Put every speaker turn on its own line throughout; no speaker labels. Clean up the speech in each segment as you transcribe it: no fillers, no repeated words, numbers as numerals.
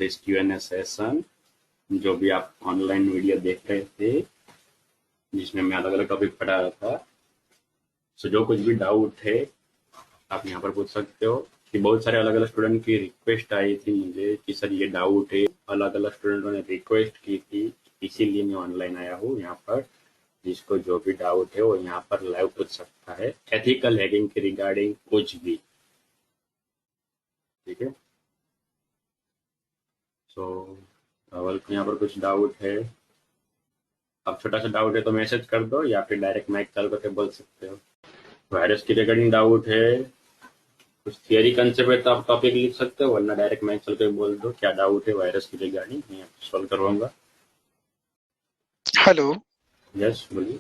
This Q&A session, जो भी आप ऑनलाइन वीडियो देख रहे थे जिसमें मैं अलग अलग टॉपिक पढ़ा रहा था। सो जो कुछ भी डाउट है आप यहाँ पर पूछ सकते हो। कि बहुत सारे अलग अलग स्टूडेंट की रिक्वेस्ट आई थी मुझे कि सर ये डाउट है, अलग अलग स्टूडेंटों ने रिक्वेस्ट की थी, इसीलिए मैं ऑनलाइन आया हूँ यहाँ पर। जिसको जो भी डाउट है वो यहाँ पर लाइव पूछ सकता है, एथिकल हैकिंग के रिगार्डिंग कुछ भी। ठीक है। सो धवल को यहाँ पर कुछ डाउट है, अब छोटा सा डाउट है तो मैसेज कर दो या फिर डायरेक्ट माइक चालू करके बोल सकते हो। वायरस की रिगार्डिंग डाउट है, कुछ थियरी कंसेप्ट है तो आप टॉपिक लिख सकते हो, वरना डायरेक्ट माइक चल के बोल दो क्या डाउट है वायरस की रिगार्डिंग, मैं सॉल्व करवाऊंगा।
हेलो।
यस बोलिए।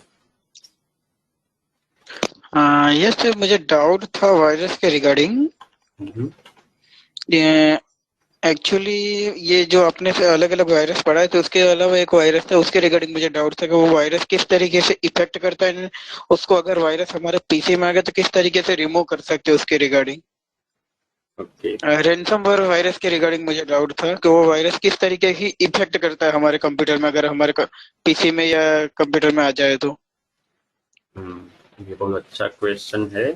यस सर, मुझे डाउट था वायरस के रिगार्डिंग। एक्चुअली ये जो आपने से अलग अलग वायरस पढ़ा है तो उसके अलावा एक वायरस था, उसके रिगार्डिंग मुझे डाउट था कि वो वायरस किस तरीके से इफेक्ट करता है उसको। अगर वायरस हमारे पीसी में आ गया तो किस तरीके से रिमूव कर सकते हैं उसके रिगार्डिंग।
ओके।
रैनसमवेयर वायरस के रिगार्डिंग मुझे डाउट था कि वो वायरस किस तरीके की इफेक्ट करता है हमारे कंप्यूटर में, अगर हमारे पीसी में या कंप्यूटर में आ जाए तो।
ये बहुत अच्छा क्वेश्चन है,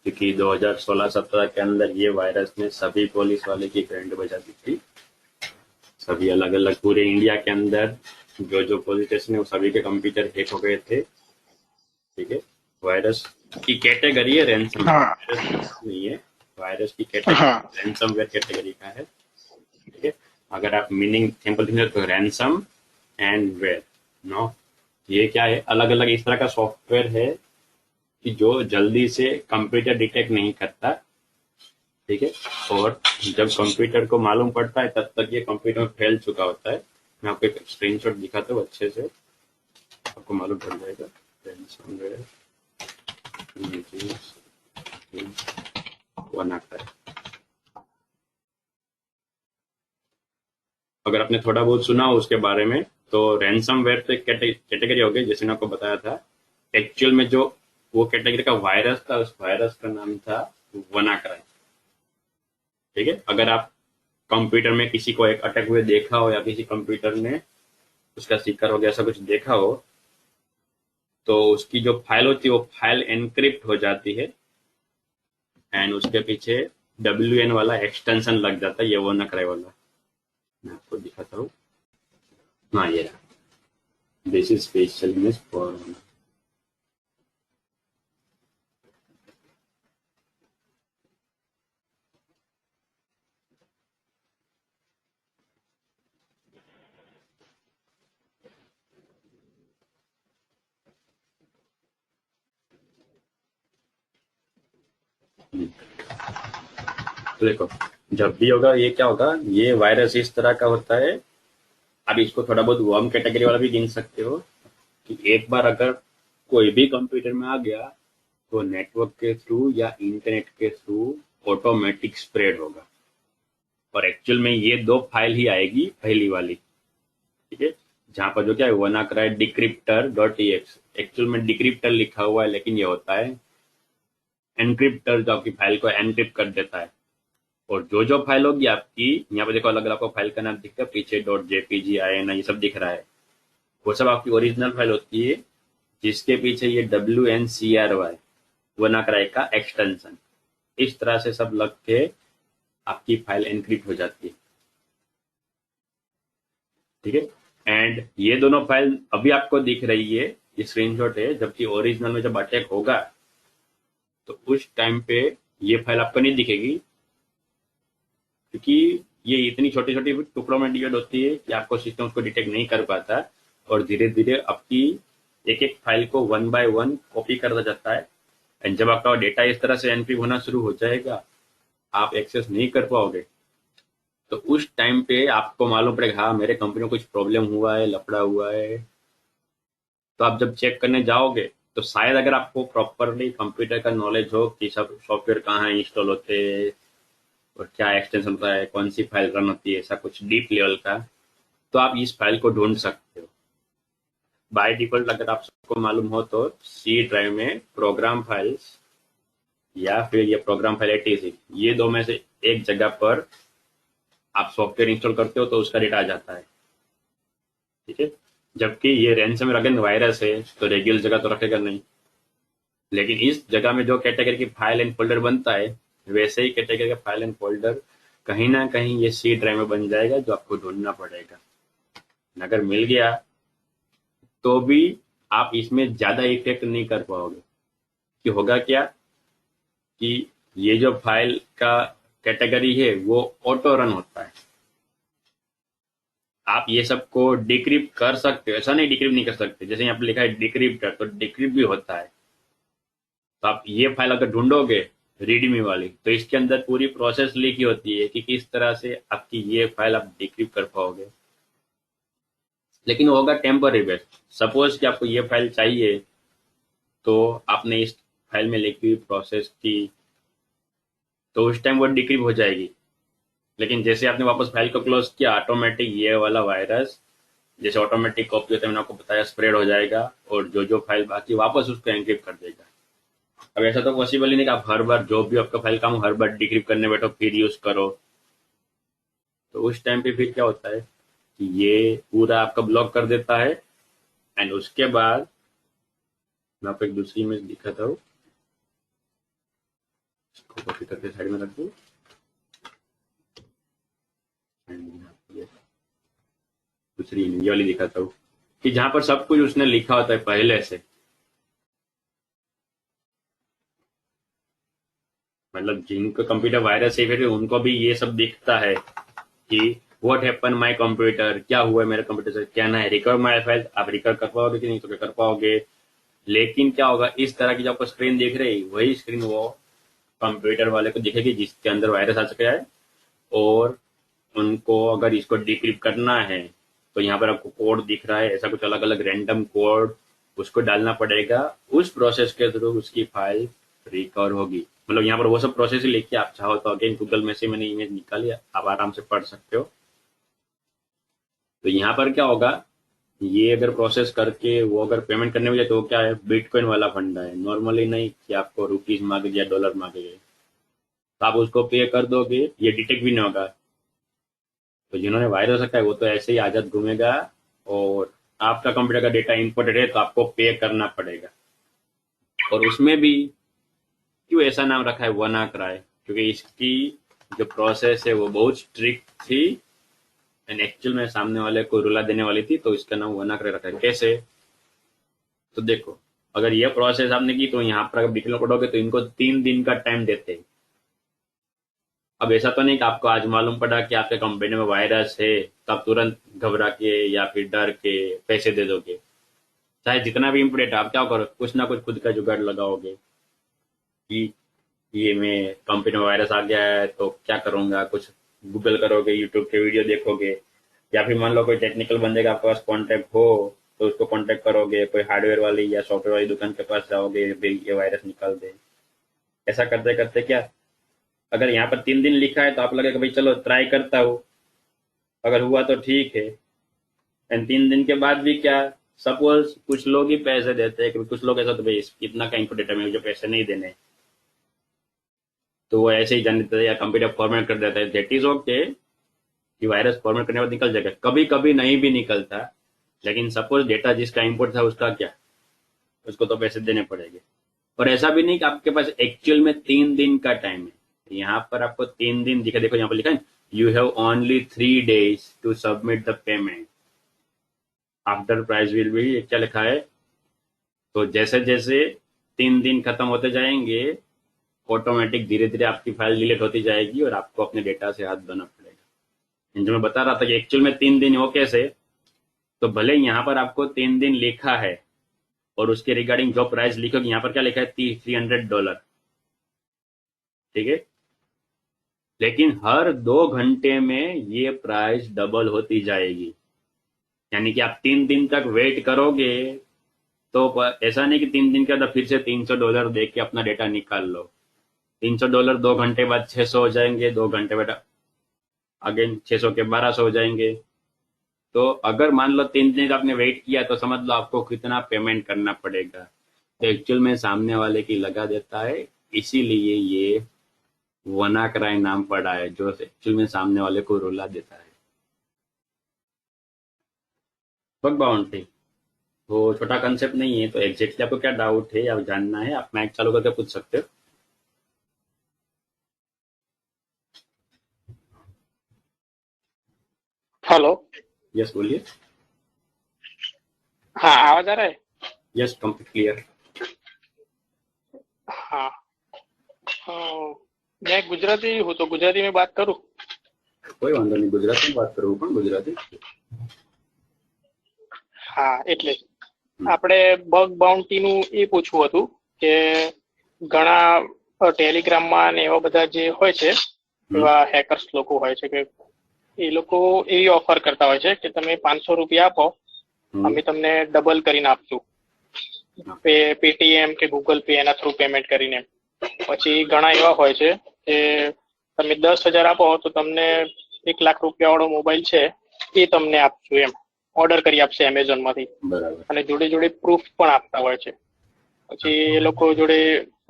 क्योंकि 2016-17 के अंदर ये वायरस ने सभी पुलिस वाले की करंट बजा दी थी। सभी अलग अलग पूरे इंडिया के अंदर जो जो पुलिस स्टेशन है वो सभी के कंप्यूटर हैक हो गए थे। ठीक है। वायरस की कैटेगरी है रैंसम,
हाँ
वायरस नहीं है, वायरस की
हाँ
कैटेगरी रैंसमवेयर कैटेगरी का है। ठीक है। अगर आप मीनिंग सिंपल थिंग तो रैंसम एंड वेयर नो, ये क्या है, अलग अलग इस तरह का सॉफ्टवेयर है कि जो जल्दी से कंप्यूटर डिटेक्ट नहीं करता। ठीक है। और जब कंप्यूटर को मालूम पड़ता है तब तक ये कंप्यूटर फैल चुका होता है। मैं आपको एक स्क्रीनशॉट दिखाता हूँ अच्छे से, आपको मालूम पड़ जाएगा। ransomware images वन आता है। अगर आपने थोड़ा बहुत सुना हो उसके बारे में तो रैंसमवेयर तो एक कैटेगरी हो गई, जैसे मैंने आपको बताया था। एक्चुअल में जो वो कैटेगरी का वायरस था, उस वायरस का नाम था WannaCry। ठीक है। अगर आप कंप्यूटर में किसी को एक अटैक हुए देखा हो या किसी कंप्यूटर ने उसका शिकार हो गया ऐसा कुछ देखा हो, तो उसकी जो फाइल होती है वो फाइल एनक्रिप्ट हो जाती है एंड उसके पीछे WN वाला एक्सटेंशन लग जाता है, ये WannaCry वाला। मैं आपको दिखाता हूँ। हाँ ये रहा, this is special image for. तो देखो, जब भी होगा ये क्या होगा, ये वायरस इस तरह का होता है। अब इसको थोड़ा बहुत वर्म कैटेगरी वाला भी गिन सकते हो कि एक बार अगर कोई भी कंप्यूटर में आ गया तो नेटवर्क के थ्रू या इंटरनेट के थ्रू ऑटोमेटिक स्प्रेड होगा। और एक्चुअल में ये दो फाइल ही आएगी, पहली वाली। ठीक है। जहां पर जो क्या है WannaCry decryptor.exe, एक्चुअल में डिक्रिप्टर लिखा हुआ है लेकिन ये होता है एनक्रिप्टर, जो आपकी फाइल को एनक्रिप्ट कर देता है। और जो जो फाइल होगी आपकी, यहाँ पे देखो अलग अलग आपको फाइल का नाम दिखता है पीछे, .jpg INI ये सब दिख रहा है, वो सब आपकी ओरिजिनल फाइल होती है, जिसके पीछे ये WNCRY WannaCry का एक्सटेंशन इस तरह से सब लग के आपकी फाइल एनक्रिप्ट हो जाती है। ठीक है। एंड ये दोनों फाइल अभी आपको दिख रही है, ये स्क्रीनशॉट है, जबकि ओरिजिनल में जब अटैक होगा तो उस टाइम पे ये फाइल आपको नहीं दिखेगी, क्योंकि ये इतनी छोटी छोटी टुकड़ों में डिवाइड होती है कि आपको सिस्टम उसको डिटेक्ट नहीं कर पाता। और धीरे धीरे आपकी एक एक फाइल को वन बाय वन कॉपी करता जाता है। एंड जब आपका डेटा इस तरह से एंट्री होना शुरू हो जाएगा, आप एक्सेस नहीं कर पाओगे। तो उस टाइम पे आपको मालूम पड़ेगा हाँ मेरे कंपनी में कुछ प्रॉब्लम हुआ है, लफड़ा हुआ है। तो आप जब चेक करने जाओगे तो शायद अगर आपको प्रॉपरली कंप्यूटर का नॉलेज हो कि सब सॉफ्टवेयर कहाँ इंस्टॉल होते हैं और क्या एक्सटेंशन होता है, कौन सी फाइल रन होती है, ऐसा कुछ डीप लेवल का, तो आप इस फाइल को ढूंढ सकते हो। बाय डिफॉल्ट अगर आप सबको मालूम हो तो सी ड्राइव में प्रोग्राम फाइल्स या फिर ये प्रोग्राम फाइल etc, ये दो में से एक जगह पर आप सॉफ्टवेयर इंस्टॉल करते हो तो उसका डेटा आ जाता है, ठीक है। जबकि ये रैंसम अगेन वायरस है तो रेगुलर जगह तो रखेगा नहीं, लेकिन इस जगह में जो कैटेगरी की फाइल एंड फोल्डर बनता है वैसे ही कैटेगरी का फाइल एंड फोल्डर कहीं ना कहीं ये सी ड्राइव में बन जाएगा, जो आपको ढूंढना पड़ेगा। अगर मिल गया तो भी आप इसमें ज्यादा इफेक्ट नहीं कर पाओगे, कि होगा क्या कि ये जो फाइल का कैटेगरी है वो ऑटो रन होता है। आप ये सबको डिक्रिप्ट कर सकते हो, ऐसा नहीं डिक्रिप्ट नहीं कर सकते। जैसे यहाँ पे लिखा है डिक्रिप्टर, तो डिक्रिप्ट भी होता है। तो आप ये फाइल अगर ढूंढोगे रीडमी वाली, तो इसके अंदर पूरी प्रोसेस लिखी होती है कि किस तरह से आपकी ये फाइल आप डिक्रिप्ट कर पाओगे। लेकिन वो होगा टेम्पररी बेस्ड। सपोज कि आपको ये फाइल चाहिए, तो आपने इस फाइल में लिखी हुई प्रोसेस की, तो उस टाइम वो डिक्रिप्ट हो जाएगी। लेकिन जैसे आपने वापस फाइल को क्लोज किया, ऑटोमेटिक ये वाला वायरस जैसे ऑटोमेटिक कॉपी होता है, मैंने आपको बताया, स्प्रेड हो जाएगा और जो जो फाइल बाकी वापस उसको एनक्रिप्ट कर देगा। अब ऐसा तो पॉसिबल ही नहीं कि आप हर बार जो भी आपका फाइल काम हर बार डिक्रिप्ट करने बैठो फिर यूज करो। तो उस टाइम पे फिर क्या होता है कि ये पूरा आपका ब्लॉक कर देता है। एंड उसके बाद मैं आपको एक दूसरी इमेज दिखाता हूँ, इसको कॉपी करके साइड में रख दूँ। ये दूसरी इमेज वाली दिखाता हूँ कि जहां पर सब कुछ उसने लिखा होता है पहले से। मतलब जिनको कंप्यूटर वायरस है फिर उनको भी ये सब दिखता है कि व्हाट हैपन माय कंप्यूटर, क्या हुआ मेरे कंप्यूटर से, क्या ना है, रिकवर माय फाइल। आप रिकवर कर पाओगे कि नहीं, तो क्या कर पाओगे। लेकिन क्या होगा, इस तरह की जो आपको स्क्रीन दिख रही वही स्क्रीन वो कंप्यूटर वाले को दिखेगी जिसके अंदर वायरस आ चुका है। और उनको अगर इसको डिक्रिप्ट करना है तो यहाँ पर आपको कोड दिख रहा है, ऐसा कुछ अलग अलग रैंडम कोड उसको डालना पड़ेगा। उस प्रोसेस के थ्रू उसकी फाइल रिकवर होगी। मतलब यहाँ पर वो सब प्रोसेस ही लिखी, आप चाहो तो अगेन गूगल में से मैंने इमेज निकाली, आप आराम से पढ़ सकते हो। तो यहाँ पर क्या होगा, ये अगर प्रोसेस करके वो अगर पेमेंट करने में जाए तो वो क्या है, बिटकॉइन वाला फंडा है। नॉर्मली नहीं कि आपको रुपीज मांगे या डॉलर मांगे, तो आप उसको पे कर दोगे, ये डिटेक्ट भी नहीं होगा। तो जिन्होंने वायरस रखा है वो तो ऐसे ही आजाद घूमेगा। और आपका कंप्यूटर का डेटा इंपोर्टेड है तो आपको पे करना पड़ेगा। और उसमें भी क्यों ऐसा नाम रखा है WannaCry, क्योंकि इसकी जो प्रोसेस है वो बहुत स्ट्रिक्ट थी एंड एक्चुअल में सामने वाले को रुला देने वाली थी, तो इसका नाम WannaCry रखा है। कैसे, तो देखो, अगर ये प्रोसेस आपने की तो यहाँ पर अगर डिटेल पढ़ोगे तो इनको 3 दिन का टाइम देते हैं। अब ऐसा तो नहीं कि आपको आज मालूम पड़ा कि आपके कंपनी में वायरस है तो आप तुरंत घबरा के या फिर डर के पैसे दे दोगे। चाहे जितना भी इम्पोर्टेंट, आप क्या करो, कुछ ना कुछ खुद का जुगाड़ लगाओगे कि ये मैं कंपनी में वायरस आ गया है तो क्या करूंगा, कुछ गूगल करोगे, यूट्यूब के वीडियो देखोगे, या फिर मान लो कोई टेक्निकल बंदे का आपके पास कांटेक्ट हो तो उसको कांटेक्ट करोगे, कोई हार्डवेयर वाली या सॉफ्टवेयर वाली दुकान के पास जाओगे, भाई ये वायरस निकाल दे। ऐसा करते करते क्या, अगर यहाँ पर 3 दिन लिखा है तो आप लगेगा भाई चलो ट्राई करता हूँ, अगर हुआ तो ठीक है। एंड 3 दिन के बाद भी क्या, सपोज कुछ लोग ही पैसे देते हैं, कुछ लोग ऐसा तो भाई इतना का इनपुट डेटा में मुझे पैसे नहीं देने, तो वो ऐसे ही जान देता है या कंप्यूटर फॉर्मेट कर देता है। दैट इज ओके कि वायरस फॉर्मेट करने के बाद निकल जाएगा, कभी कभी नहीं भी निकलता। लेकिन सपोज डेटा जिसका इनपुट था उसका क्या, उसको तो पैसे देने पड़ेंगे। और ऐसा भी नहीं कि आपके पास एक्चुअल में 3 दिन का टाइम है। यहाँ पर आपको 3 दिन दिखा, देखो यहाँ पर लिखा है you have only 3 days to submit the payment after price will be, क्या लिखा है। तो जैसे जैसे 3 दिन खत्म होते जाएंगे, ऑटोमेटिक धीरे धीरे आपकी फाइल डिलीट होती जाएगी और आपको अपने डेटा से हाथ धोना पड़ेगा। जो मैं बता रहा था कि एक्चुअल में 3 दिन हो कैसे, तो भले यहाँ पर आपको 3 दिन लिखा है और उसके रिगार्डिंग जो प्राइस लिखोगे, यहाँ पर क्या लिखा है, $300, ठीक है। लेकिन हर 2 घंटे में ये प्राइस डबल होती जाएगी। यानी कि आप 3 दिन तक वेट करोगे तो ऐसा नहीं कि 3 दिन के बाद फिर से $300 दे के अपना डेटा निकाल लो। $300 2 घंटे बाद 600 हो जाएंगे, 2 घंटे बाद अगेन 600 के 1200 हो जाएंगे। तो अगर मान लो 3 दिन आपने वेट किया तो समझ लो आपको कितना पेमेंट करना पड़ेगा। तो एक्चुअल में सामने वाले की लगा देता है, इसीलिए ये वनाक्राई नाम पड़ा है जो एक्चुअल में सामने वाले को रुला देता है। बग बाउंड्री वो छोटा कंसेप्ट नहीं है, तो एग्जैक्टली आपको क्या डाउट है या जानना है, आप मैच चालू करके पूछ सकते हो।
हेलो।
यस बोलिए।
हाँ, आवाज आ रहा है?
Yes complete clear.
हाँ। मैं गुजराती हूँ तो गुजराती में बात करूँ?
कोई वांधो नहीं, गुजराती में बात करूँ પણ ગુજરાતી।
હા, એટલે આપણે બગ બાઉન્ટીનું એ પૂછવું હતું કે ઘણા ટેલિગ્રામમાં ને એવા બધા જે હોય છે એવા હેકર્સ લોકો હોય છે કે એ લોકો એવી ઓફર કરતા હોય છે કે તમે 500 રૂપિયા આપો, અમે તમને ડબલ કરીને આપશું, પેટીએમ કે ગૂગલ પે એના થ્રુ પેમેન્ટ કરીને। પછી ઘણા એવા હોય છે કે તમે 10,000 આપો તો તમને 1 લાખ રૂપિયા વાળો મોબાઈલ છે એ તમને આપશું, એમ ઓર્ડર કરી આપશે એમેઝોન માંથી।
બરાબર।
અને જોડે જોડે પ્રૂફ પણ આપતા હોય છે। પછી એ લોકો જોડે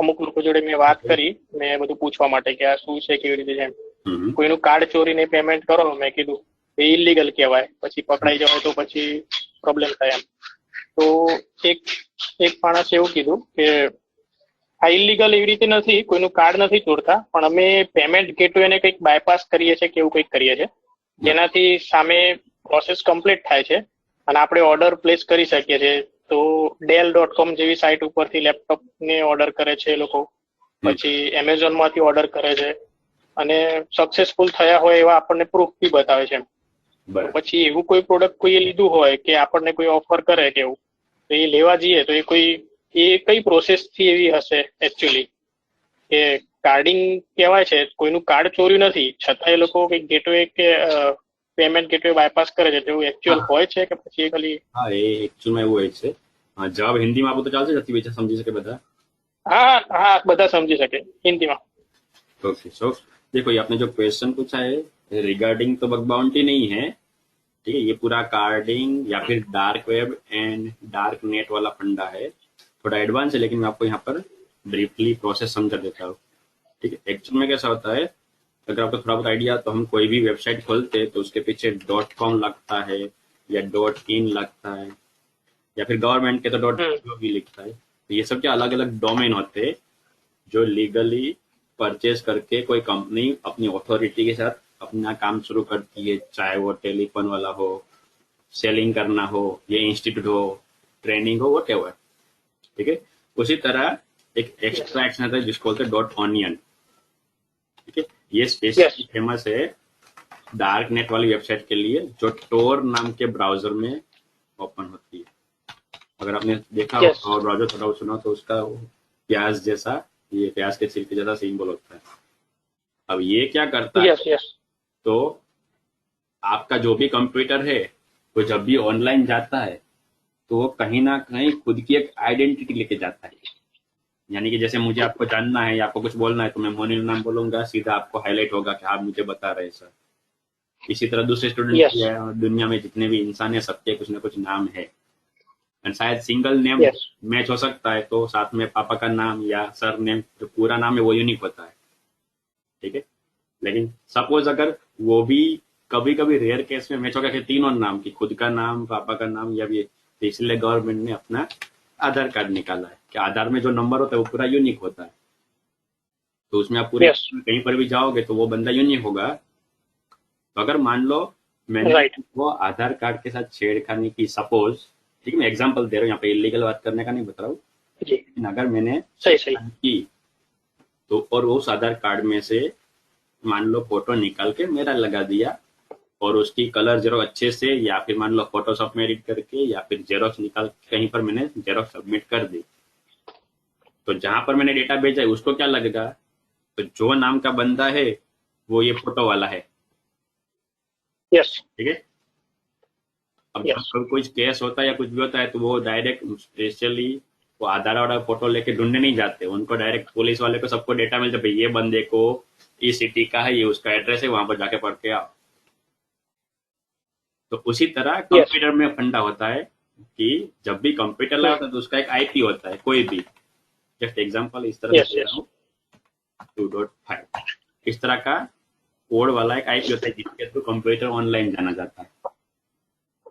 અમુક લોકો જોડે મેં વાત કરી, મેં બધું પૂછવા માટે કે આ શું છે, કેવી રીતે છે। કોઈનું કાર્ડ ચોરીને પેમેન્ટ કરો, મેં કીધું એ ઇલીગલ કહેવાય, પછી પકડાઈ જાવ તો પછી પ્રોબ્લેમ થાય એમ। તો એક એક માણસે એવું કીધું કે આ ઇલીગલ એવી રીતે નથી, કોઈનું કાર્ડ નથી ચોરતા, પણ અમે પેમેન્ટ ગેટવેને કંઈક બાયપાસ કરીએ છીએ કે એવું કંઈક કરીએ છીએ જેનાથી સામે પ્રોસેસ કમ્પ્લીટ થાય છે અને આપણે ઓર્ડર પ્લેસ કરી શકીએ છીએ। તો dell.com જેવી સાઇટ ઉપરથી લેપટોપને ઓર્ડર કરે છે એ લોકો, પછી એમેઝોનમાંથી ઓર્ડર કરે છે અને સક્સેસફુલ થયા હોય એવા આપણને પ્રૂફ બી બતાવે છે। તો પછી એવું કોઈ પ્રોડક્ટ કોઈએ લીધું હોય કે આપણને કોઈ ઓફર કરે કે એવું, તો એ લેવા જઈએ તો એ કઈ પ્રોસેસ થી એવી હશે એકચ્યુઅલી કે કાર્ડિંગ કહેવાય છે, કોઈનું કાર્ડ ચોર્યું નથી છતાં એ લોકો કંઈક ગેટવે કે પેમેન્ટ ગેટવે બાયપાસ કરે છે, તો એવું એકચ્યુઅલ હોય છે કે પછી એ ખાલી?
હા, એ એકચ્યુઅલમાં એવું હોય છે। જવાબ હિન્દીમાં આપું તો ચાલશે, જતી બીજા સમજી શકે બધા?
हाँ हाँ, બધા સમજી શકે હિન્દીમાં।
ओके सो देखो, ये आपने जो क्वेश्चन पूछा है रिगार्डिंग तो बग बाउंटी नहीं है, ठीक है। ये पूरा कार्डिंग या फिर dark web and dark net वाला फंडा है, थोड़ा एडवांस है, लेकिन मैं आपको यहाँ पर ब्रीफली प्रोसेस समझा देता हूँ, ठीक है। एक्चुअल में कैसा होता है, अगर आपको थोड़ा बहुत आइडिया, तो हम कोई भी वेबसाइट खोलते हैं तो उसके पीछे .com लगता है या .in लगता है, या फिर गवर्नमेंट के तो .gov भी लिखता है। तो ये सब क्या अलग अलग डोमेन होते हैं जो लीगली परचेज करके कोई कंपनी अपनी अथॉरिटी के साथ अपना काम शुरू करती है, चाहे वो टेलीफोन वाला हो, सेलिंग करना हो, ये इंस्टीट्यूट हो, ट्रेनिंग हो, व्हाटएवर, ठीक है। उसी तरह एक एक्स्ट्रा एक्शन आता है जिसको बोलते हैं .onion, ठीक है। ये स्पेशली फेमस है डार्क नेट वाली वेबसाइट के लिए जो टोर नाम के ब्राउजर में ओपन होती है। अगर आपने देखा हो और ब्राउजर थोड़ा सुना तो उसका प्याज जैसा, ये प्याज के छिलके जैसा सिंबल होता है। अब ये क्या करता है, तो आपका जो भी कंप्यूटर है वो जब भी ऑनलाइन जाता है तो वो कहीं ना कहीं खुद की एक आइडेंटिटी लेके जाता है। यानी कि जैसे मुझे आपको जानना है या आपको कुछ बोलना है तो मैं मोनिल नाम बोलूंगा, सीधा आपको हाईलाइट होगा कि आप मुझे बता रहे सर। इसी तरह दूसरे स्टूडेंट की दुनिया में जितने भी इंसान है सबके कुछ ना कुछ नाम है, और शायद सिंगल नेम मैच हो सकता है, तो साथ में पापा का नाम या सर नेम जो पूरा नाम है वो यूनिक होता है, ठीक है। लेकिन सपोज अगर वो भी कभी कभी रेयर केस में मैच होगा कि तीनों नाम की, खुद का नाम, पापा का नाम या भी, तो इसलिए गवर्नमेंट ने अपना आधार कार्ड निकाला है कि आधार में जो नंबर होता है वो पूरा यूनिक होता है। तो उसमें आप पूरे कहीं पर भी जाओगे तो वो बंदा यूनिक होगा। तो अगर मान लो मैंने वो आधार कार्ड के साथ छेड़खानी की, सपोज, ठीक है, मैं एग्जांपल दे रहा हूँ, यहाँ पे इलीगल बात करने का नहीं बता रहा हूँ, लेकिन अगर मैंने
सही
की तो और उस आधार कार्ड में से मान लो फोटो निकाल के मेरा लगा दिया और उसकी कलर जेरोक्स अच्छे से, या फिर मान लो फोटोशॉप में एडिट करके, या फिर जेरोक्स निकाल कहीं पर मैंने जेरोक्स सबमिट कर दी, तो जहां पर मैंने डेटा भेजा है उसको क्या लगेगा, तो जो नाम का बंदा है वो ये फोटो वाला है, ठीक है। अब जब कुछ केस होता है या कुछ भी होता है तो वो डायरेक्ट स्पेशली वो आधार वाला फोटो लेके ढूंढने नहीं जाते, उनको डायरेक्ट पुलिस वाले को सबको डेटा मिलता है, भाई ये बंदे को इस सिटी का है, ये उसका एड्रेस है, वहां पर जाके पढ़ के आओ। तो उसी तरह कंप्यूटर में फंडा होता है कि जब भी कंप्यूटर लगाता है तो उसका एक आईपी होता है, कोई भी, जस्ट एग्जांपल इस तरह से दे रहा हूँ 2.5, इस तरह का कोड वाला एक आईपी होता है जिसके थ्रू कंप्यूटर ऑनलाइन जाना जाता है।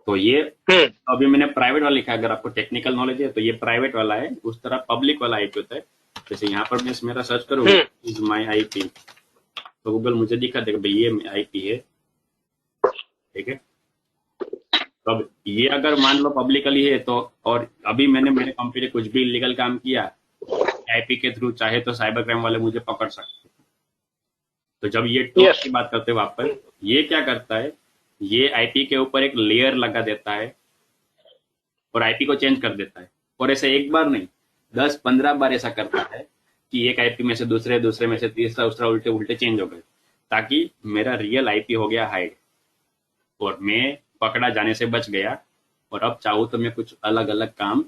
तो ये अभी मैंने प्राइवेट वाला लिखा है, अगर आपको टेक्निकल नॉलेज है तो ये प्राइवेट वाला है। उस तरह पब्लिक वाला आईपी होता है। जैसे यहाँ पर मैं मेरा सर्च करूँ इज माई आईपी, तो गूगल मुझे दिखा देगा भाई ये आईपी है, ठीक है। तो अब ये अगर मान लो पब्लिकली है तो, और अभी मैंने मेरे कंप्यूटर कुछ भी इलीगल काम किया आईपी के थ्रू, चाहे तो साइबर क्राइम वाले मुझे पकड़ सकते। तो जब ये टॉप की बात करते हैं वापस, ये क्या करता है, ये आईपी के ऊपर एक लेयर लगा देता है और आईपी को चेंज कर देता है। और ऐसे एक बार नहीं 10-15 बार ऐसा करता है कि एक आईपी में से दूसरे में से तीसरा उसरा उल्टे उल्टे चेंज हो गए, ताकि मेरा रियल आईपी हो गया हाइड और मैं पकड़ा जाने से बच गया। और अब चाहूँ तो मैं कुछ अलग अलग काम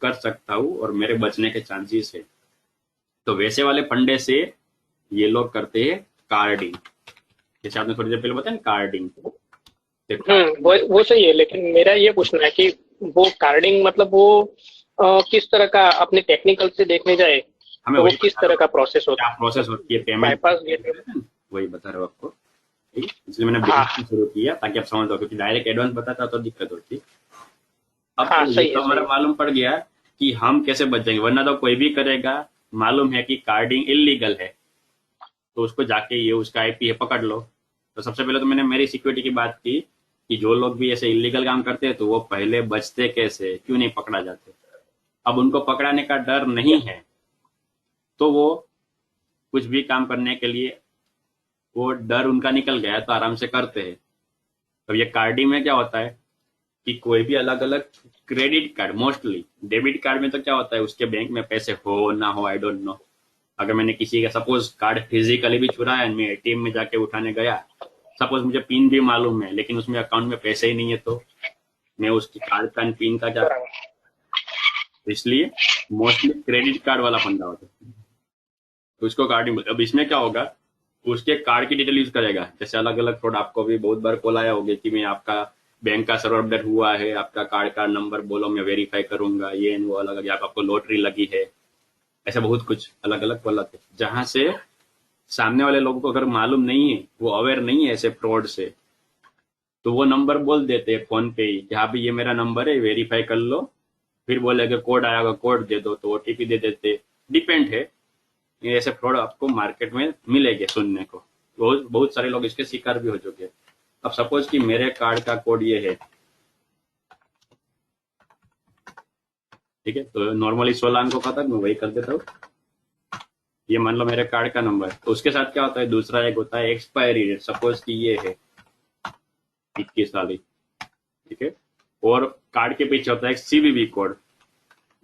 कर सकता हूँ और मेरे बचने के चांसेस है। तो वैसे वाले फंडे से ये लोग करते हैं कार्डिंग, जैसे आपने थोड़ी देर पहले बताया कार्डिंग।
वो सही है, लेकिन मेरा ये पूछना है कि वो कार्डिंग मतलब वो किस तरह का, अपने टेक्निकल से देखने जाए
हमें
तो वो किस तरह का प्रोसेस होता है?
प्रोसेस होती है पेमेंट
बाईपास गेटवे,
वही बता रहा हूँ आपको, ठीक है। इसलिए मैंने बेसिक शुरू किया ताकि आप समझ दो, क्योंकि डायरेक्ट एडवांस बताता तो दिक्कत होती। अब तो हमारा मालूम पड़ गया कि हम कैसे बच जाएंगे, वरना तो कोई भी करेगा। मालूम है कि कार्डिंग इलीगल है तो उसको जाके ये उसका आईपी है पकड़ लो। तो सबसे पहले तो मैंने मेरी सिक्योरिटी की बात की कि जो लोग भी ऐसे इलीगल काम करते हैं तो वो पहले बचते कैसे, क्यों नहीं पकड़ा जाते। अब उनको पकड़ाने का डर नहीं है तो वो कुछ भी काम करने के लिए वो डर उनका निकल गया तो आराम से करते हैं। अब ये कार्डिंग में क्या होता है कि कोई भी अलग अलग credit card, mostly debit card में तो क्या होता है उसके बैंक में पैसे हो ना हो आई डोंट नो। अगर मैंने किसी का सपोज कार्ड फिजिकली भी चुराया, मैं एटीएम में जाके उठाने गया, सपोज मुझे पिन भी मालूम है लेकिन उसमें अकाउंट में पैसे ही नहीं है, तो मैं उसकी कार्ड का पिन का क्या, इसलिए मोस्टली क्रेडिट कार्ड वाला फंडा होता है तो उसको कार्डिंग। अब इसमें क्या होगा, उसके कार्ड की डिटेल यूज करेगा। जैसे अलग अलग फ्रॉड, आपको भी बहुत बार कॉल आया होगा कि मैं आपका बैंक का सर्वर अपडेट हुआ है, आपका कार्ड का नंबर बोलो मैं वेरीफाई करूंगा, ये वो अलग अलग, आपको लॉटरी लगी है, ऐसा बहुत कुछ अलग अलग कॉल आते हैं। जहां से सामने वाले लोगों को अगर मालूम नहीं है, वो अवेयर नहीं है ऐसे फ्रॉड से, तो वो नंबर बोल देते हैं फोन पे ही, यहाँ पे ये मेरा नंबर है वेरीफाई कर लो। फिर बोले अगर कोड आया होगा कोड दे दो, तो ओटीपी दे देते। डिपेंड है, ये ऐसे फ्रॉड आपको मार्केट में मिलेंगे सुनने को। बहुत बहुत सारे लोग इसके शिकार भी हो चुके हैं। अब सपोज कि मेरे कार्ड का कोड ये है, ठीक है, तो नॉर्मली 16 अंकों का था, मैं वही कर देता हूँ। ये मान लो मेरे कार्ड का नंबर, तो उसके साथ क्या होता है, दूसरा एक होता है एक्सपायरी डेट। सपोज कि ये है 21 वाली, ठीक है, और कार्ड के पीछे होता है एक सीवीवी कोड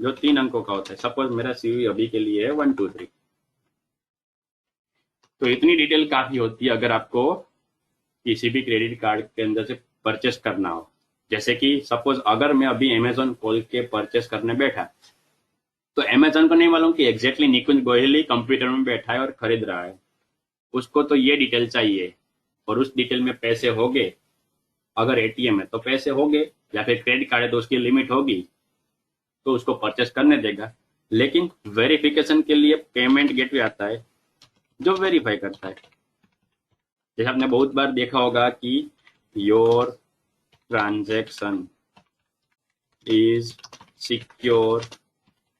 जो 3 अंकों का होता है। सपोज मेरा सीवीवी अभी के लिए है 123। तो इतनी डिटेल काफी होती है अगर आपको किसी भी क्रेडिट कार्ड के अंदर से परचेस करना हो। जैसे कि सपोज अगर मैं अभी अमेजोन खोल के परचेस करने बैठा, तो अमेजोन को नहीं मालूम कि एग्जैक्टली निकुंज गोयल ही कंप्यूटर में बैठा है और खरीद रहा है। उसको तो ये डिटेल चाहिए, और उस डिटेल में पैसे होंगे, अगर एटीएम है तो पैसे होंगे, या फिर क्रेडिट कार्ड है तो उसकी लिमिट होगी, तो उसको परचेस करने देगा। लेकिन वेरिफिकेशन के लिए पेमेंट गेटवे आता है जो वेरीफाई करता है। जैसे आपने बहुत बार देखा होगा कि your transaction is secure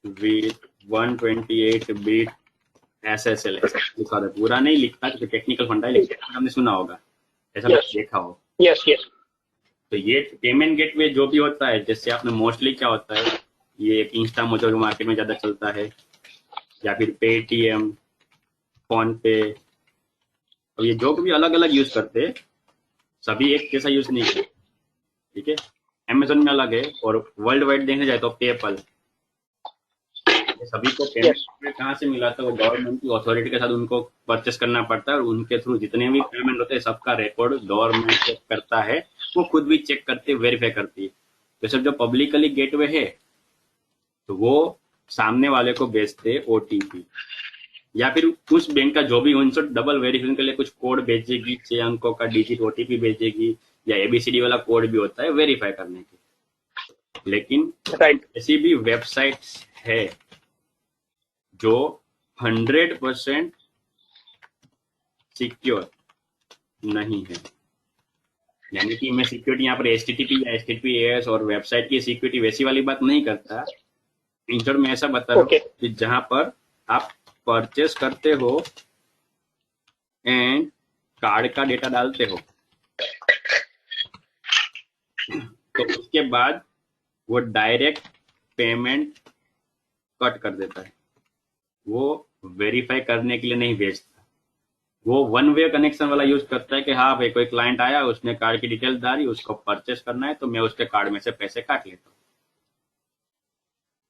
with 128 bit SSL लिखा था। पूरा नहीं लिखता क्योंकि टेक्निकल फंडा है, लेकिन आपने सुना होगा, ऐसा देखा हो।
Yes yes.
तो ये पेमेंट गेटवे जो भी होता है, जैसे आपने मोस्टली क्या होता है, ये एक इंस्टा जो मार्केट में ज्यादा चलता है, या फिर पेटीएम, फोन पे, अब ये जो भी अलग अलग यूज करते हैं, सभी एक जैसा यूज नहीं करते, ठीक है। अमेजोन में अलग है, और वर्ल्ड वाइड देखने जाए तो पेपल, सभी को पेमेंट में कहाँ से मिला था, वो गवर्नमेंट की अथॉरिटी के साथ उनको परचेस करना पड़ता है, और उनके थ्रू जितने भी पेमेंट होते हैं सबका रिकॉर्ड गवर्नमेंट चेक करता है। वो खुद भी चेक करती है, वेरीफाई करती है। तो सब जो पब्लिकली गेटवे है, तो वो सामने वाले को भेजते ओटीपी, या फिर उस बैंक का जो भी उनसे डबल वेरिफिकेशन के लिए कुछ कोड भेजेगी, 6 अंकों का डिजिट ओटीपी भेजेगी, या एबीसीडी वाला कोड भी होता है वेरीफाई करने के। लेकिन ऐसी भी वेबसाइट्स है जो 100% सिक्योर नहीं है। यानी कि मैं सिक्योरिटी यहाँ पर HTTP या HTTPS और वेबसाइट की सिक्योरिटी वैसी वाली बात नहीं करता। इन शॉर्ट मैं ऐसा बता रहा हूँ कि जहां पर आप परचेस करते हो एंड कार्ड का डेटा डालते हो, तो उसके बाद वो डायरेक्ट पेमेंट कट कर देता है, वो वेरीफाई करने के लिए नहीं भेजता। वो वन वे कनेक्शन वाला यूज करता है कि हाँ भाई कोई क्लाइंट आया, उसने कार्ड की डिटेल डाली, उसको परचेस करना है, तो मैं उसके कार्ड में से पैसे काट लेता हूँ।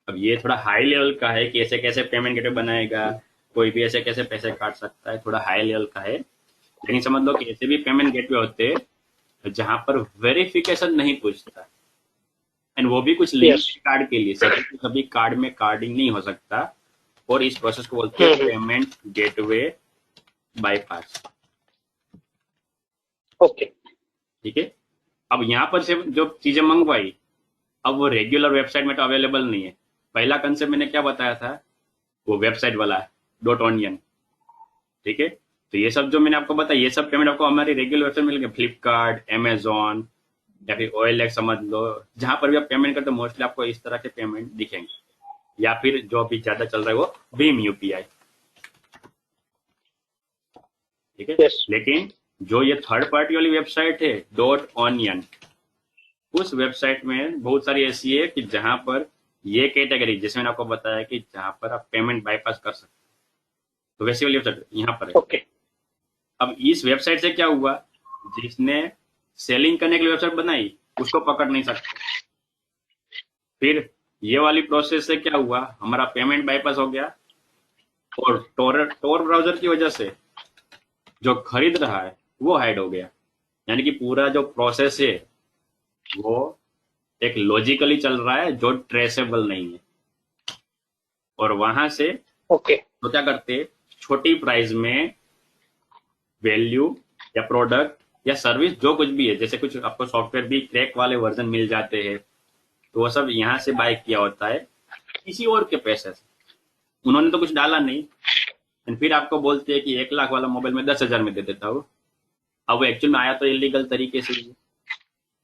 अब ये थोड़ा हाई लेवल का है कि ऐसे कैसे पेमेंट गेटवे बनाएगा, कोई भी ऐसे कैसे पैसे काट सकता है, थोड़ा हाई लेवल का है। लेकिन समझ लो कि ऐसे भी पेमेंट गेटवे होते हैं जहां पर वेरिफिकेशन नहीं पूछता, एंड वो भी कुछ लिमिटेड कार्ड के लिए। सभी कार्ड में कार्डिंग नहीं हो सकता, और इस प्रोसेस को बोलते हैं पेमेंट गेटवे बाईपास।
ओके,
ठीक है। अब यहाँ पर से जो चीजें मंगवाई, अब वो रेगुलर वेबसाइट में तो अवेलेबल नहीं है। पहला कंसेप्ट मैंने क्या बताया था, वो वेबसाइट वाला .onion। ठीक है, तो ये सब जो मैंने आपको बताया, ये सब पेमेंट आपको हमारी रेगुलर वेबसाइट मिल गया, फ्लिपकार्ट, अमेजोन या फिर OLX समझ लो। जहां पर भी आप पेमेंट करते हो मोस्टली आपको इस तरह के पेमेंट दिखेंगे, या फिर जो अभी ज्यादा चल रहा है वो भीम UPI। ठीक है, लेकिन जो ये थर्ड पार्टी वाली वेबसाइट है .onion, उस वेबसाइट में बहुत सारी ऐसी है कि जहां पर ये कैटेगरी, जैसे मैंने आपको बताया कि जहां पर आप पेमेंट बाईपास कर सकते, तो वैसी वाली वेबसाइट यहाँ पर है।
ओके,
अब इस वेबसाइट से क्या हुआ, जिसने सेलिंग करने के लिए वेबसाइट बनाई उसको पकड़ नहीं सकते। फिर ये वाली प्रोसेस से क्या हुआ, हमारा पेमेंट बाईपास हो गया, और टोर ब्राउजर की वजह से जो खरीद रहा है वो हाइड हो गया। यानी कि पूरा जो प्रोसेस है वो एक लॉजिकली चल रहा है जो ट्रेसेबल नहीं है। और वहां से
ओके,
तो क्या करते, छोटी प्राइस में वैल्यू या प्रोडक्ट या सर्विस जो कुछ भी है, जैसे कुछ आपको सॉफ्टवेयर भी क्रैक वाले वर्जन मिल जाते हैं, तो वो सब यहाँ से बाय किया होता है किसी और के पैसे से। उन्होंने तो कुछ डाला नहीं, एंड फिर आपको बोलते हैं कि 1 लाख वाला मोबाइल में 10,000 में दे देता हूँ। अब वो एक्चुअल में आया तो इलीगल तरीके से ही है।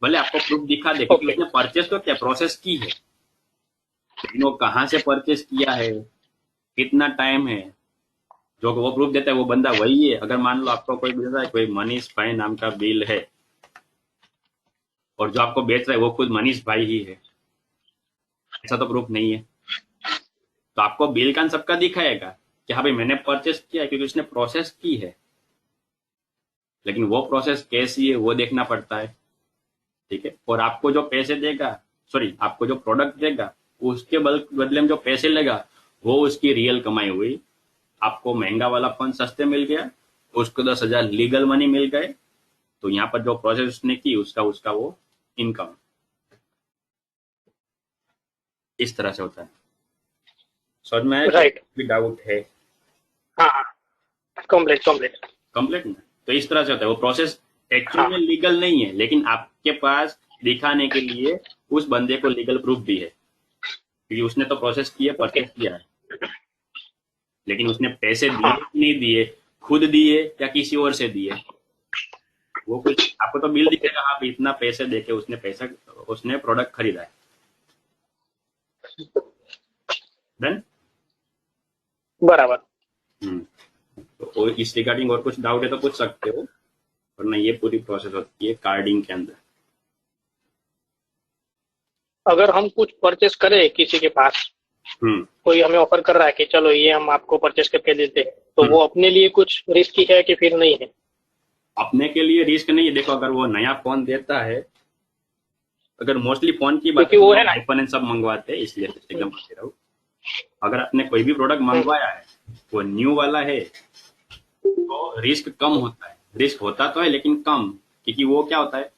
भले आपको प्रूफ दिखा दे क्योंकि उसने परचेस तो क्या प्रोसेस की है, लेकिन वो कहाँ से परचेस किया है, कितना टाइम है, जो वो प्रूफ देता है वो बंदा वही है। अगर मान लो आपको कोई बेच रहा है, कोई मनीष भाई नाम का बिल है, और जो आपको बेच रहा है वो खुद मनीष भाई ही है, ऐसा तो प्रूफ नहीं है। तो आपको बिल का सबका दिखाएगा कि हाँ भाई मैंने परचेस किया है क्योंकि उसने प्रोसेस की है, लेकिन वो प्रोसेस कैसी है वो देखना पड़ता है। ठीक है, और आपको जो पैसे देगा, सॉरी आपको जो प्रोडक्ट देगा, उसके बदले में जो पैसे लेगा वो उसकी रियल कमाई हुई। आपको महंगा वाला फोन सस्ते मिल गया, उसको 10,000 लीगल मनी मिल गए, तो यहाँ पर जो प्रोसेस उसने की उसका उसका वो इनकम। इस तरह से होता है। समझ में आया?
राइट,
भी डाउट है?
हाँ हाँ, कंप्लीट कंप्लीट
कंप्लीट ना, तो इस तरह से होता है। वो प्रोसेस एक्चुअल में लीगल नहीं है, लेकिन आपके पास दिखाने के लिए उस बंदे को लीगल प्रूफ भी है, क्योंकि उसने तो प्रोसेस किया, परचेस किया है, लेकिन उसने पैसे दिए नहीं दिए, खुद दिए या किसी और से दिए, वो कुछ आपको तो बिल दिखेगा, आप इतना पैसे देके उसने प्रोडक्ट खरीदा है। डन?
बराबर।
तो इस रिगार्डिंग और कुछ डाउट है तो पूछ सकते हो, वरना ये पूरी प्रोसेस होती है कार्डिंग के अंदर।
अगर हम कुछ परचेस करें किसी के पास, कोई हमें ऑफर कर रहा है कि चलो ये हम आपको परचेस करके देते हैं, तो वो अपने लिए कुछ रिस्की है कि फिर नहीं है? अपने
के लिए रिस्क नहीं है। देखो अगर वो नया फोन देता है, अगर मोस्टली फोन की बात,
वो है ना,
आईफोन सब मंगवाते हैं, इसलिए एकदम बता रहा हूँ। अगर आपने कोई भी प्रोडक्ट मंगवाया है वो न्यू वाला है, तो रिस्क कम होता है। रिस्क होता तो है लेकिन कम, क्योंकि वो क्या होता है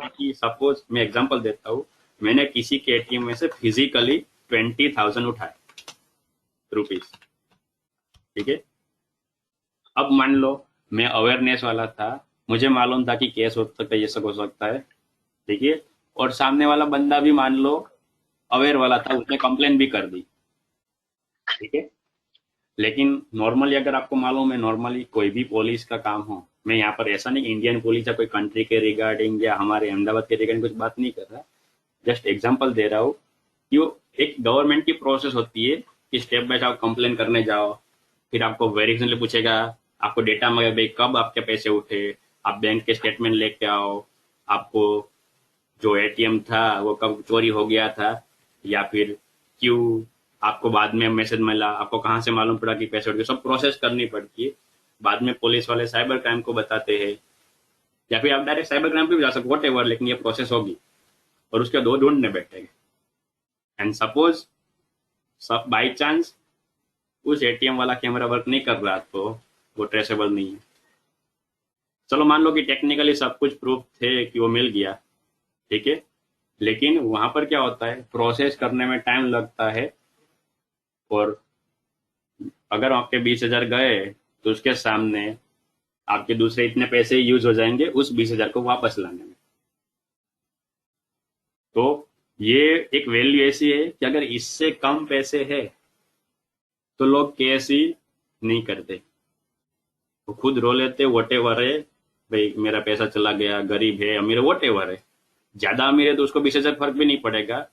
कि सपोज मैं एग्जांपल देता हूँ, मैंने किसी के ATM में से फिजिकली 20,000 उठाए रुपीज। ठीक है, अब मान लो मैं अवेयरनेस वाला था, मुझे मालूम था कि केस हो सकता है, ये सब हो सकता है। ठीक है, और सामने वाला बंदा भी मान लो अवेयर वाला था, उसने कंप्लेन भी कर दी। ठीक है, लेकिन नॉर्मली अगर आपको मालूम है, नॉर्मली कोई भी पुलिस का काम हो, मैं यहाँ पर ऐसा नहीं इंडियन पुलिस या कोई कंट्री के रिगार्डिंग या हमारे अहमदाबाद के रिगार्डिंग कुछ बात नहीं कर रहा, जस्ट एग्जांपल दे रहा हूँ कि वो एक गवर्नमेंट की प्रोसेस होती है कि स्टेप बाय स्टेप कंप्लेन करने जाओ, फिर आपको वेरिफिकेशन पूछेगा, आपको डेटा मांगेगा भाई कब आपके पैसे उठे, आप बैंक के स्टेटमेंट लेके आओ, आपको जो एटीएम था वो कब चोरी हो गया था, या फिर क्यों आपको बाद में मैसेज मिला, आपको कहाँ से मालूम पड़ा कि पैसे उठ गए, सब प्रोसेस करनी पड़ती है। बाद में पुलिस वाले साइबर क्राइम को बताते हैं, या फिर आप डायरेक्ट साइबर क्राइम पे भी जा सकते वॉट एवर, लेकिन ये प्रोसेस होगी और उसके दो ढूंढने बैठेंगे। एंड सपोज सब बाई चांस उस एटीएम वाला कैमरा वर्क नहीं कर रहा तो वो ट्रेसेबल नहीं है। चलो मान लो कि टेक्निकली सब कुछ प्रूफ थे कि वो मिल गया, ठीक है, लेकिन वहां पर क्या होता है, प्रोसेस करने में टाइम लगता है, और अगर आपके 20,000 गए तो उसके सामने आपके दूसरे इतने पैसे यूज हो जाएंगे उस 20,000 को वापस लाने में। तो ये एक वैल्यू ऐसी है कि अगर इससे कम पैसे है तो लोग केस ही नहीं करते, वो खुद रो लेते वट एवर है, भाई मेरा पैसा चला गया, गरीब है अमीर है वट एवर है। ज्यादा अमीर है तो उसको 20,000 फर्क भी नहीं पड़ेगा,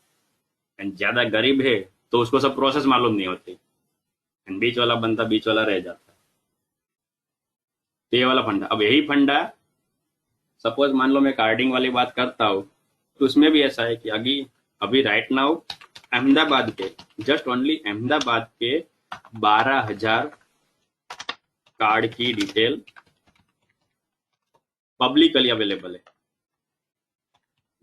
एंड ज्यादा गरीब है तो उसको सब प्रोसेस मालूम नहीं होती, एंड बीच वाला बंदा बीच वाला रह जाता है। तो ये वाला फंडा, अब यही फंडा सपोज मान लो मैं कार्डिंग वाली बात करता हूँ, तो उसमें भी ऐसा है कि अभी अभी राइट नाउ अहमदाबाद के, जस्ट ओनली अहमदाबाद के 12,000 कार्ड की डिटेल पब्लिकली अवेलेबल है,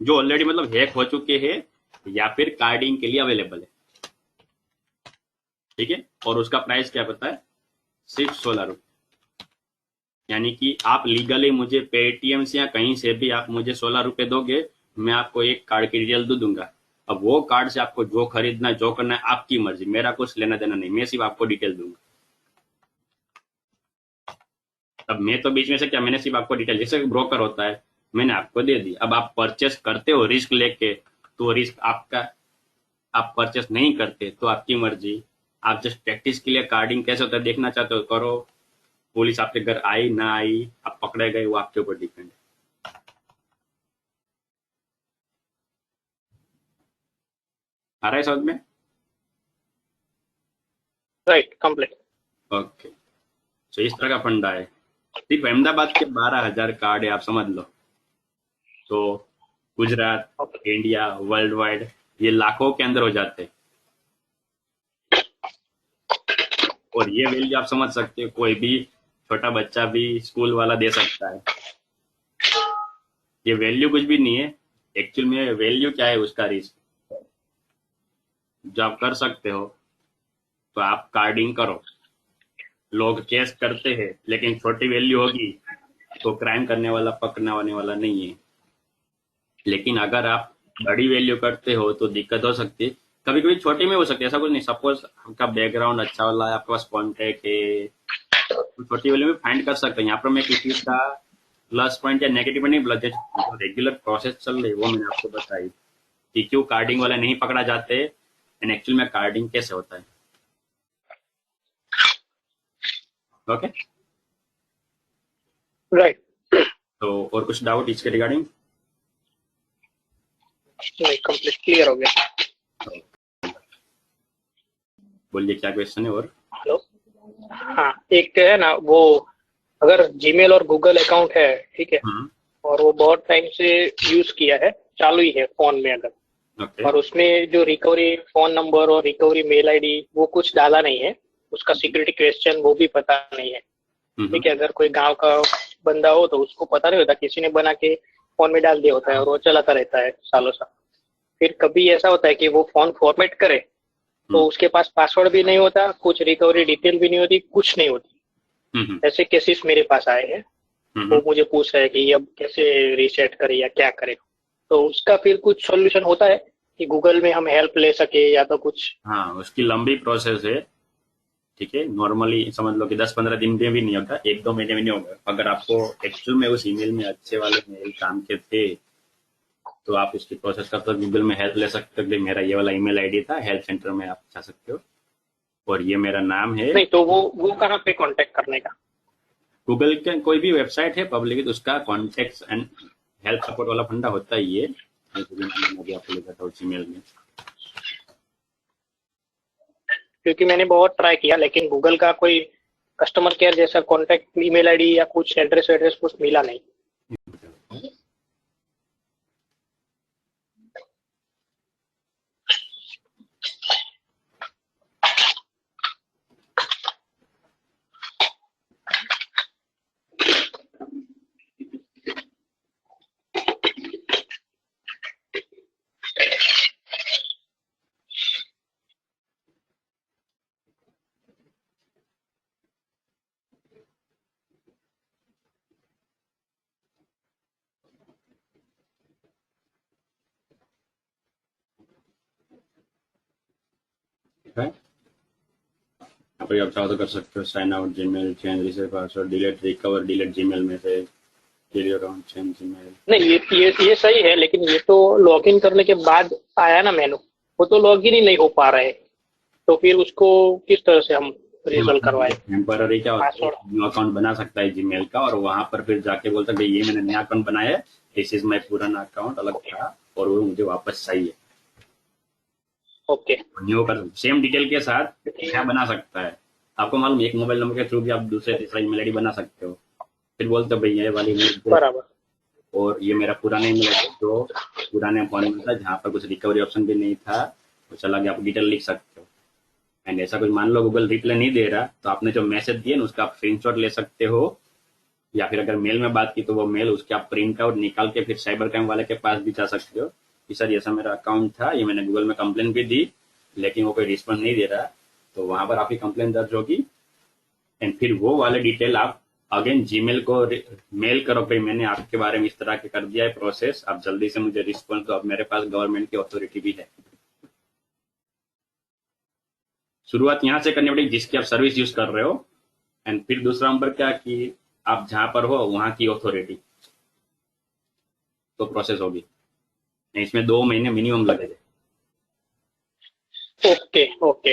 जो ऑलरेडी मतलब हैक हो चुके हैं या फिर कार्डिंग के लिए अवेलेबल है, ठीक है। और उसका प्राइस क्या पता है, सिर्फ 16 रुपये। यानी कि आप लीगली मुझे पेटीएम से या कहीं से भी आप मुझे 16 रुपये दोगे, मैं आपको एक कार्ड की डिटेल दे दूंगा। अब वो कार्ड से आपको जो खरीदना है जो करना है आपकी मर्जी, मेरा कुछ लेना देना नहीं, मैं सिर्फ आपको डिटेल दूंगा। अब मैं तो बीच में से क्या, मैंने सिर्फ आपको डिटेल, जैसे ब्रोकर होता है मैंने आपको दे दी, अब आप परचेस करते हो रिस्क लेके तो रिस्क आपका, आप परचेस नहीं करते तो आपकी मर्जी। आप जस्ट प्रैक्टिस के लिए कार्डिंग कैसे होता है देखना चाहते हो करो, पुलिस आपके घर आई ना आई, आप पकड़े गए, वो आपके ऊपर डिपेंड है। आ रहा है समझ में?
Right, complete.
ओके, तो इस तरह का फंडा है। सिर्फ अहमदाबाद के 12,000 कार्ड है, आप समझ लो। तो गुजरात, इंडिया, वर्ल्ड वाइड ये लाखों के अंदर हो जाते हैं। और ये वैल्यू आप समझ सकते हो, कोई भी छोटा बच्चा भी स्कूल वाला दे सकता है। ये वैल्यू कुछ भी नहीं है, एक्चुअल में वैल्यू क्या है, उसका रिस्क जो आप कर सकते हो। तो आप कार्डिंग करो, लोग केस करते हैं लेकिन छोटी वैल्यू होगी तो क्राइम करने वाला पकड़ने आने वाला नहीं है। लेकिन अगर आप बड़ी वैल्यू करते हो तो दिक्कत हो सकती है, कभी कभी छोटी में हो सकती है, ऐसा कुछ नहीं। सपोज आपका बैकग्राउंड अच्छा वाला है, आपके पास कॉन्टेक्ट है, तो छोटी वैल्यू में फाइंड कर सकते हैं। यहाँ पर मैं किसी का प्लस पॉइंट या नेगेटिव पॉइंट नहीं बोला, जो रेगुलर प्रोसेस चल रही है वो मैंने आपको बताई कि क्यों कार्डिंग वाले नहीं पकड़ा जाते एंड एक्चुअल में कार्डिंग कैसे होता है। Okay,
right.
तो और कुछ डाउट इसके रिगार्डिंग?
नहीं, कंप्लीट क्लियर हो गया।
बोलिए क्या क्वेश्चन है और?
हेलो, हाँ, एक है ना वो, अगर जीमेल और गूगल अकाउंट है, ठीक है, और वो बहुत टाइम से यूज किया है, चालू ही है फोन में अगर,
okay.
और उसमें जो रिकवरी फोन नंबर और रिकवरी मेल आईडी वो कुछ डाला नहीं है, उसका सिक्योरिटी क्वेश्चन वो भी पता नहीं है, ठीक है। अगर कोई गांव का बंदा हो तो उसको पता नहीं होता, किसी ने बना के फोन में डाल दिया होता है और वो चलाता रहता है सालों साल। फिर कभी ऐसा होता है कि वो फोन फॉर्मेट करे तो उसके पास पासवर्ड भी नहीं होता, कुछ रिकवरी डिटेल भी नहीं होती, कुछ नहीं होती। ऐसे केसेस मेरे पास आए हैं। वो मुझे पूछ रहे हैं कि अब कैसे रीसेट करे या क्या करे, तो उसका फिर कुछ सॉल्यूशन होता है कि गूगल में हम हेल्प ले सके या तो कुछ?
हाँ, उसकी लंबी प्रोसेस है, ठीक है। नॉर्मली समझ लो कि 10-15 दिन में भी नहीं होगा, 1-2 महीने में नहीं होगा। अगर आपको एक्चुअल में उस ईमेल में अच्छे वाले मेल काम के थे तो आप इसकी प्रोसेस कर सकते हो, गूगल में हेल्प ले सकते हो कि मेरा ये वाला ईमेल आईडी था, हेल्प सेंटर में आप जा सकते हो। और ये मेरा नाम है।
नहीं, तो वो कहाँ पे कांटेक्ट करने का?
गूगल के कोई भी वेबसाइट है पब्लिक, तो उसका कॉन्टेक्ट एंड हेल्प सपोर्ट वाला फंडा होता ही है। मैं अभी आपको लेकर था जीमेल में।
क्योंकि मैंने बहुत ट्राई किया, लेकिन गूगल का कोई कस्टमर केयर जैसा कांटेक्ट ईमेल आईडी या कुछ एड्रेस कुछ मिला नहीं।
ठीक है, यहाँ पर आप चाहो तो कर सकते हो sign out Gmail, change reset password, delete recover, delete Gmail में से, क्लियर अकाउंट, चेंज जीमेल।
नहीं, ये सही है, लेकिन ये तो लॉगिन करने के बाद आया ना मेनू, वो तो लॉगिन ही नहीं हो पा रहे, तो फिर उसको किस तरह से हम रिजॉल्व करवाएं?
टेम्पररी क्या होता है, न्यू अकाउंट बना सकता है जीमेल का, और वहां पर फिर जाके बोलता है ये मैंने नया अकाउंट बनाया है, दिस इज माय पुराना अकाउंट अलग था और वो मुझे वापस चाहिए।
ओके,
न्यू कर सेम डिटेल के साथ क्या बना सकता है। आपको मालूम, एक मोबाइल नंबर के थ्रू भी आप दूसरे तीसरा ईमेल आईडी बना सकते हो। फिर बोलते भाई ये वाली
बराबर।
और ये मेरा पुराना ईमेल है जो पुराने फोन में था, जहाँ पर कुछ रिकवरी ऑप्शन भी नहीं था, तो चला गया, आप डिटेल लिख सकते हो। एंड ऐसा कुछ मान लो गूगल रिप्लाई नहीं दे रहा, तो आपने जो मैसेज दिया ना उसका आप स्क्रीनशॉट ले सकते हो, या फिर अगर मेल में बात की तो वो मेल उसके आप प्रिंट आउट निकाल के फिर साइबर क्राइम वाले के पास भी जा सकते हो कि सर ऐसा मेरा अकाउंट था, ये मैंने गूगल में कंप्लेन भी दी लेकिन वो कोई रिस्पॉन्स नहीं दे रहा, तो वहां पर आपकी कंप्लेन दर्ज होगी। एंड फिर वो वाले डिटेल आप अगेन जीमेल को मेल करो, भाई मैंने आपके बारे में इस तरह के कर दिया है प्रोसेस, आप जल्दी से मुझे रिस्पॉन्स दो। अब मेरे पास गवर्नमेंट की अथॉरिटी भी है। शुरुआत यहाँ से करनी पड़ेगी जिसकी आप सर्विस यूज कर रहे हो, एंड फिर दूसरा नंबर क्या कि आप जहां पर हो वहां की अथॉरिटी, तो प्रोसेस होगी। इसमें 2 महीने मिनिमम लगेगा।
Okay okay.